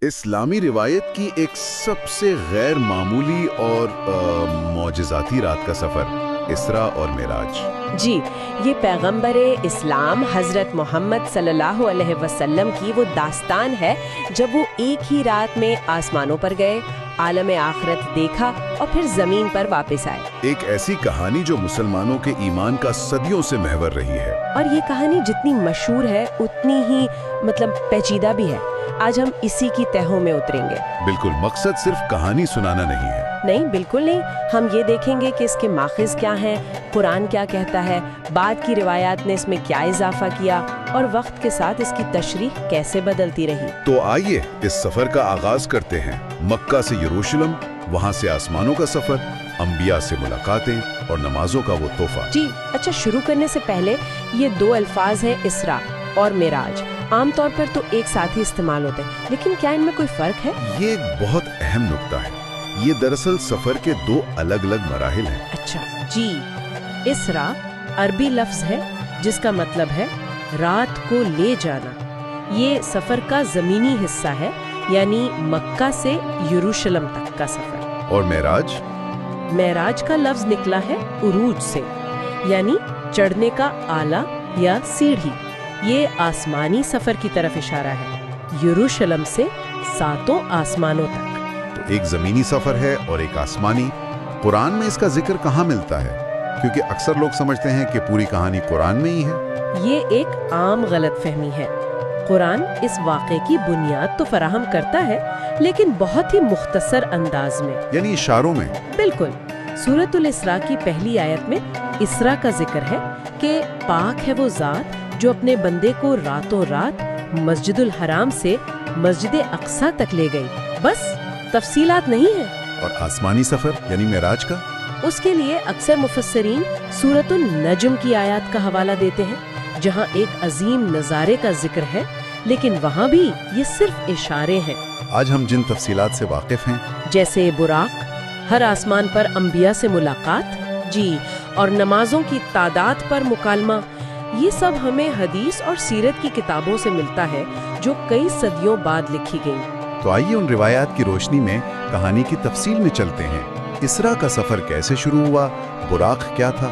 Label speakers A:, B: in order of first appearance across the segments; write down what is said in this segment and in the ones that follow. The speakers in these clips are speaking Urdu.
A: اسلامی روایت کی ایک سب سے غیر معمولی اور معجزاتی رات کا سفر، اسراء اور معراج۔
B: جی، یہ پیغمبر اسلام حضرت محمد صلی اللہ علیہ وسلم کی وہ داستان ہے جب وہ ایک ہی رات میں آسمانوں پر گئے، عالم آخرت دیکھا اور پھر زمین پر واپس آئے۔
A: ایک ایسی کہانی جو مسلمانوں کے ایمان کا صدیوں سے محور رہی ہے،
B: اور یہ کہانی جتنی مشہور ہے اتنی ہی پیچیدہ بھی ہے۔ آج ہم اسی کی تہوں میں اتریں گے۔
A: بالکل، مقصد صرف کہانی سنانا نہیں ہے۔
B: نہیں، بالکل نہیں، ہم یہ دیکھیں گے کہ اس کے ماخذ کیا ہیں، قرآن کیا کہتا ہے، بعد کی روایات نے اس میں کیا اضافہ کیا اور وقت کے ساتھ اس کی تشریح کیسے بدلتی رہی۔
A: تو آئیے اس سفر کا آغاز کرتے ہیں۔ مکہ سے یروشلم، وہاں سے آسمانوں کا سفر، انبیاء سے ملاقاتیں اور نمازوں کا وہ تحفہ۔
B: جی اچھا، شروع کرنے سے پہلے یہ دو الفاظ ہیں، اسراء اور معراج، عام طور پر تو ایک ساتھ ہی استعمال ہوتے ہیں، لیکن کیا ان میں کوئی فرق ہے؟
A: یہ ایک بہت اہم نکتہ ہے۔ یہ دراصل سفر کے دو الگ الگ مراحل ہیں۔
B: اچھا جی، اسراء عربی لفظ ہے جس کا مطلب ہے رات کو لے جانا۔ یہ سفر کا زمینی حصہ ہے، یعنی مکہ سے یروشلم تک کا سفر۔
A: اور معراج؟
B: معراج کا لفظ نکلا ہے عروج سے، یعنی چڑھنے کا آلہ یا سیڑھی۔ یہ آسمانی سفر کی طرف اشارہ ہے، یروشلم سے 7 آسمانوں تک۔
A: تو ایک زمینی سفر ہے اور ایک آسمانی۔ قرآن میں اس کا ذکر کہاں ملتا ہے؟ کیونکہ اکثر لوگ سمجھتے ہیں کہ پوری کہانی قرآن میں ہی ہے۔
B: یہ ایک عام غلط فہمی ہے۔ قرآن اس واقعے کی بنیاد تو فراہم کرتا ہے، لیکن بہت ہی مختصر انداز میں،
A: یعنی اشاروں میں۔
B: بالکل۔ سورۃ الاسراء کی پہلی آیت میں اسراء کا ذکر ہے کہ پاک ہے وہ ذات جو اپنے بندے کو راتوں رات مسجد الحرام سے مسجد اقصیٰ تک لے گئی۔ بس تفصیلات نہیں ہیں۔
A: اور آسمانی سفر یعنی معراج کا؟
B: اس کے لیے اکثر مفسرین سورۃ النجم کی آیات کا حوالہ دیتے ہیں، جہاں ایک عظیم نظارے کا ذکر ہے، لیکن وہاں بھی یہ صرف اشارے ہیں۔
A: آج ہم جن تفصیلات سے واقف ہیں،
B: جیسے براق، ہر آسمان پر انبیاء سے ملاقات، جی، اور نمازوں کی تعداد پر مکالمہ، یہ سب ہمیں حدیث اور سیرت کی کتابوں سے ملتا ہے جو کئی صدیوں بعد لکھی گئیں۔
A: تو آئیے ان روایات کی روشنی میں کہانی کی تفصیل میں چلتے ہیں۔ اسراء کا سفر کیسے شروع ہوا؟ براق کیا تھا؟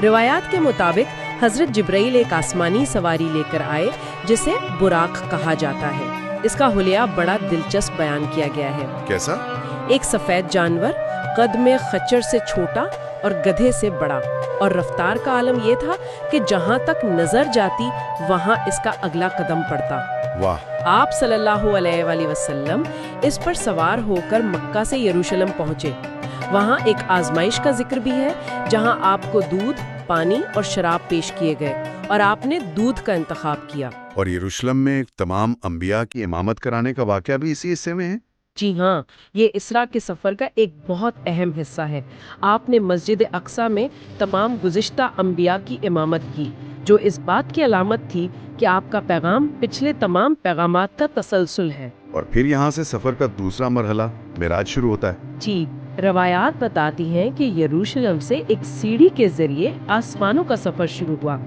B: روایات کے مطابق حضرت جبرائیل ایک آسمانی سواری لے کر آئے جسے براق کہا جاتا ہے۔ اس کا حلیہ بڑا دلچسپ بیان کیا گیا ہے۔
A: کیسا؟
B: ایک سفید جانور، قد میں خچر سے چھوٹا اور گدھے سے بڑا، اور رفتار کا عالم یہ تھا کہ جہاں تک نظر جاتی وہاں اس کا اگلا قدم پڑتا۔
A: واہ!
B: آپ صلی اللہ علیہ وآلہ وسلم اس پر سوار ہو کر مکہ سے یروشلم پہنچے۔ وہاں ایک آزمائش کا ذکر بھی ہے جہاں آپ کو دودھ، پانی اور شراب پیش کیے گئے اور آپ نے دودھ کا انتخاب کیا۔
A: اور یروشلم میں تمام انبیاء کی امامت کرانے کا واقعہ بھی اسی حصے میں ہے؟
B: جی ہاں، یہ اسراء کے سفر کا ایک بہت اہم حصہ ہے۔ آپ نے مسجد اقصیٰ میں تمام گزشتہ انبیاء کی امامت کی، جو اس بات کی علامت تھی کہ آپ کا پیغام پچھلے تمام پیغامات کا تسلسل ہے۔
A: اور پھر یہاں سے سفر کا دوسرا مرحلہ معراج شروع ہوتا ہے۔
B: جی، روایات بتاتی ہیں کہ یروشلم سے ایک سیڑھی کے ذریعے آسمانوں کا سفر شروع ہوا۔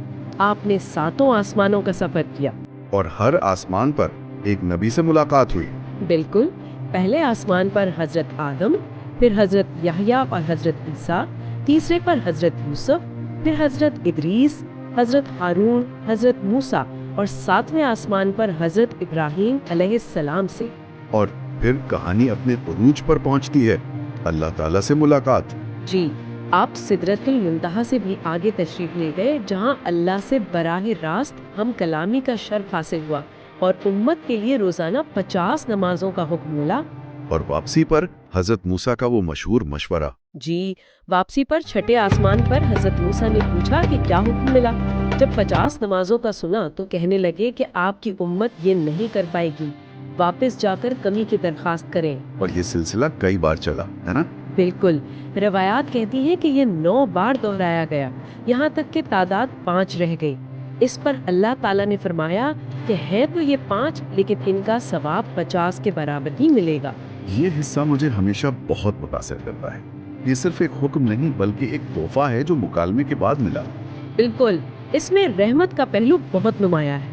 B: آپ نے 7 آسمانوں کا سفر کیا۔
A: اور ہر آسمان پر ایک نبی سے ملاقات ہوئی۔
B: بالکل، پہلے آسمان پر حضرت آدم، پھر حضرت یحییٰ اور حضرت عیسیٰ، تیسرے پر حضرت یوسف، پھر حضرت ادریس، حضرت ہارون، حضرت موسیٰ، اور 7ویں آسمان پر حضرت ابراہیم علیہ السلام سے۔
A: اور پھر کہانی اپنے عروج پر پہنچتی ہے، اللہ تعالیٰ سے ملاقات۔
B: جی، آپ سدرۃ المنتہا سے بھی آگے تشریف لے گئے، جہاں اللہ سے براہ راست ہم کلامی کا شرف حاصل ہوا اور امت کے لیے روزانہ 50 نمازوں کا حکم ملا۔
A: اور واپسی پر حضرت موسیٰ کا وہ مشہور مشورہ۔
B: جی، واپسی پر 6 آسمان پر حضرت موسیٰ نے پوچھا کہ کیا حکم ملا۔ جب 50 نمازوں کا سنا تو کہنے لگے کہ آپ کی امت یہ نہیں کر پائے گی، واپس جا کر کمی کی درخواست کریں۔
A: اور یہ سلسلہ کئی بار چلا ہے نا؟
B: بالکل، روایات کہتی ہیں کہ یہ 9 بار دہرایا گیا، یہاں تک کہ تعداد 5 رہ گئی۔ اس پر اللہ تعالیٰ نے فرمایا کہ ہے تو یہ 5، لیکن ان کا ثواب 50 کے برابر ہی ملے گا۔
A: یہ حصہ مجھے ہمیشہ بہت متاثر کرتا ہے۔ یہ صرف ایک حکم نہیں بلکہ ایک تحفہ ہے جو مکالمے کے بعد ملا۔
B: بالکل، اس میں رحمت کا پہلو بہت نمایاں ہے۔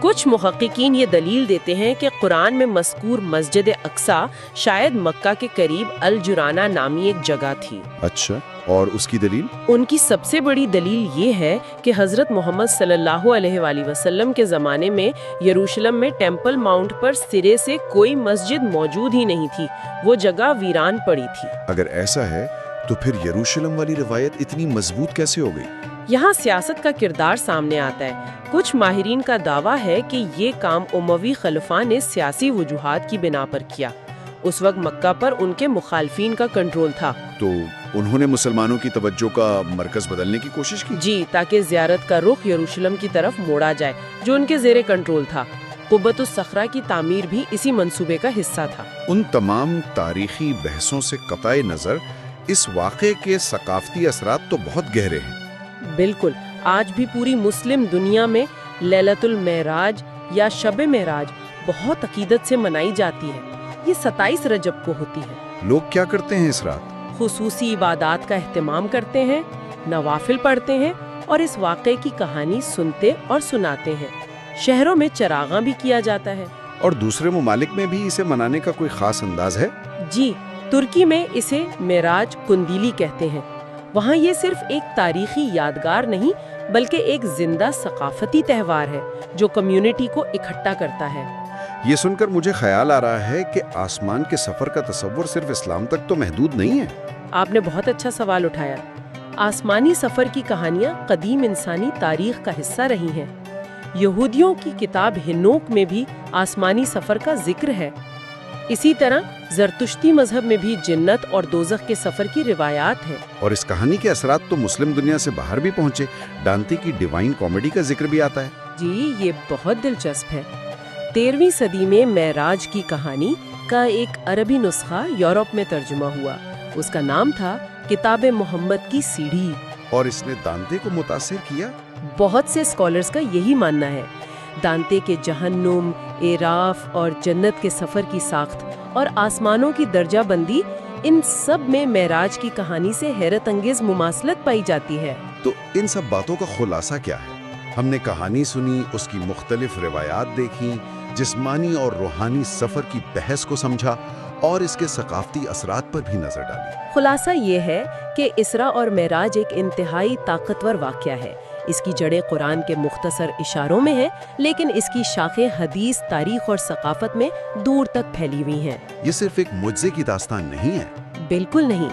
C: کچھ محققین یہ دلیل دیتے ہیں کہ قرآن میں مذکور مسجد اقصی شاید مکہ کے قریب الجرانہ نامی ایک جگہ تھی۔
A: اچھا، اور اس کی دلیل؟
C: ان کی سب سے بڑی دلیل یہ ہے کہ حضرت محمد صلی اللہ علیہ وآلہ وسلم کے زمانے میں یروشلم میں ٹیمپل ماؤنٹ پر سرے سے کوئی مسجد موجود ہی نہیں تھی، وہ جگہ ویران پڑی تھی۔
D: اگر ایسا ہے تو پھر یروشلم والی روایت اتنی مضبوط کیسے ہو گئی؟
C: یہاں سیاست کا کردار سامنے آتا ہے۔ کچھ ماہرین کا دعویٰ ہے کہ یہ کام اموی خلفاء نے سیاسی وجوہات کی بنا پر کیا۔ اس وقت مکہ پر ان کے مخالفین کا کنٹرول تھا۔
D: تو انہوں نے مسلمانوں کی توجہ کا مرکز بدلنے کی کوشش کی؟
C: جی، تاکہ زیارت کا رخ یروشلم کی طرف موڑا جائے جو ان کے زیر کنٹرول تھا۔ قبۃ الصخرہ کی تعمیر بھی اسی منصوبے کا حصہ تھا۔
D: ان تمام تاریخی بحثوں سے قطع نظر اس واقعے کے ثقافتی اثرات تو بہت گہرے ہیں۔
C: بالکل، آج بھی پوری مسلم دنیا میں لیلۃ المعراج یا شب معراج بہت عقیدت سے منائی جاتی ہے۔ یہ 27 رجب کو ہوتی ہے۔
D: لوگ کیا کرتے ہیں اس رات؟
C: خصوصی عبادات کا اہتمام کرتے ہیں، نوافل پڑھتے ہیں اور اس واقعے کی کہانی سنتے اور سناتے ہیں۔ شہروں میں چراغاں بھی کیا جاتا ہے۔
D: اور دوسرے ممالک میں بھی اسے منانے کا کوئی خاص انداز ہے؟
C: جی، ترکی میں اسے معراج قندیلی کہتے ہیں۔ وہاں یہ صرف ایک تاریخی یادگار نہیں بلکہ ایک زندہ ثقافتی تہوار ہے جو کمیونٹی کو اکٹھا کرتا ہے۔
D: یہ سن کر مجھے خیال آ رہا ہے کہ آسمان کے سفر کا تصور صرف اسلام تک تو محدود نہیں ہے۔
C: آپ نے بہت اچھا سوال اٹھایا۔ آسمانی سفر کی کہانیاں قدیم انسانی تاریخ کا حصہ رہی ہیں۔ یہودیوں کی کتاب ہنوک میں بھی آسمانی سفر کا ذکر ہے۔ اسی طرح زرتشتی مذہب میں بھی جنت اور دوزخ کے سفر کی روایات ہیں۔
D: اور اس کہانی کے اثرات تو مسلم دنیا سے باہر بھی پہنچے۔ ڈانتے کی ڈیوائن کامیڈی کا ذکر بھی آتا ہے۔
C: جی، یہ بہت دلچسپ ہے۔ 13ویں صدی میں معراج کی کہانی کا ایک عربی نسخہ یورپ میں ترجمہ ہوا۔ اس کا نام تھا کتاب محمد کی سیڑھی۔
D: اور اس نے دانتے کو متاثر کیا؟
C: بہت سے اسکالرز کا یہی ماننا ہے۔ دانتے کے جہنم، اعراف اور جنت کے سفر کی ساخت اور آسمانوں کی درجہ بندی، ان سب میں معراج کی کہانی سے حیرت انگیز مماثلت پائی جاتی ہے۔
D: تو ان سب باتوں کا خلاصہ کیا ہے؟ ہم نے کہانی سنی، اس کی مختلف روایات دیکھیں، جسمانی اور روحانی سفر کی بحث کو سمجھا اور اس کے ثقافتی اثرات پر بھی نظر ڈالی۔
C: خلاصہ یہ ہے کہ اسراء اور معراج ایک انتہائی طاقتور واقعہ ہے۔ اس کی جڑیں قرآن کے مختصر اشاروں میں ہیں، لیکن اس کی شاخیں حدیث، تاریخ اور ثقافت میں دور تک پھیلی ہوئی ہیں۔
D: یہ صرف ایک معجزے کی داستان نہیں ہے۔
C: بالکل نہیں،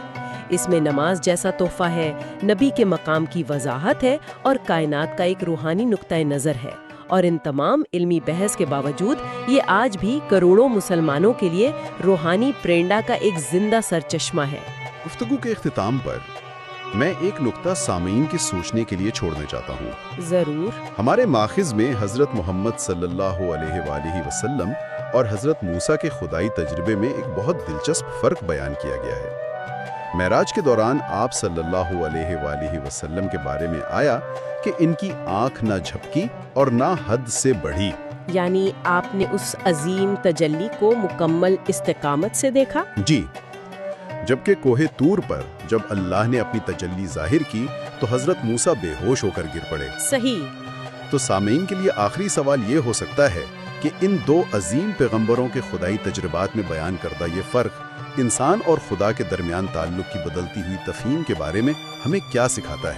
C: اس میں نماز جیسا تحفہ ہے، نبی کے مقام کی وضاحت ہے اور کائنات کا ایک روحانی نقطۂ نظر ہے۔ اور ان تمام علمی بحث کے باوجود یہ آج بھی کروڑوں مسلمانوں کے لیے روحانی پرینڈا کا ایک زندہ سرچشمہ ہے۔
A: گفتگو کے اختتام پر میں ایک نقطہ سامعین کے سوچنے کے لیے چھوڑنا چاہتا ہوں۔
C: ضرور۔
A: ہمارے ماخذ میں حضرت محمد صلی اللہ علیہ وآلہ وسلم اور حضرت موسیٰ کے خدائی تجربے میں ایک بہت دلچسپ فرق بیان کیا گیا ہے۔ معراج کے دوران آپ صلی اللہ علیہ وآلہ وسلم کے بارے میں آیا کہ ان کی آنکھ نہ جھپکی اور نہ حد سے بڑھی،
C: یعنی آپ نے اس عظیم تجلی کو مکمل استقامت سے دیکھا؟
A: جی، جبکہ کوہ طور پر جب اللہ نے اپنی تجلی ظاہر کی تو حضرت موسیٰ بے ہوش ہو کر گر پڑے۔
C: صحیح۔
A: تو سامعین کے لیے آخری سوال یہ ہو سکتا ہے کہ ان دو عظیم پیغمبروں کے خدائی تجربات میں بیان کردہ یہ فرق انسان اور خدا کے درمیان تعلق کی بدلتی ہوئی تفہیم کے بارے میں ہمیں کیا سکھاتا ہے؟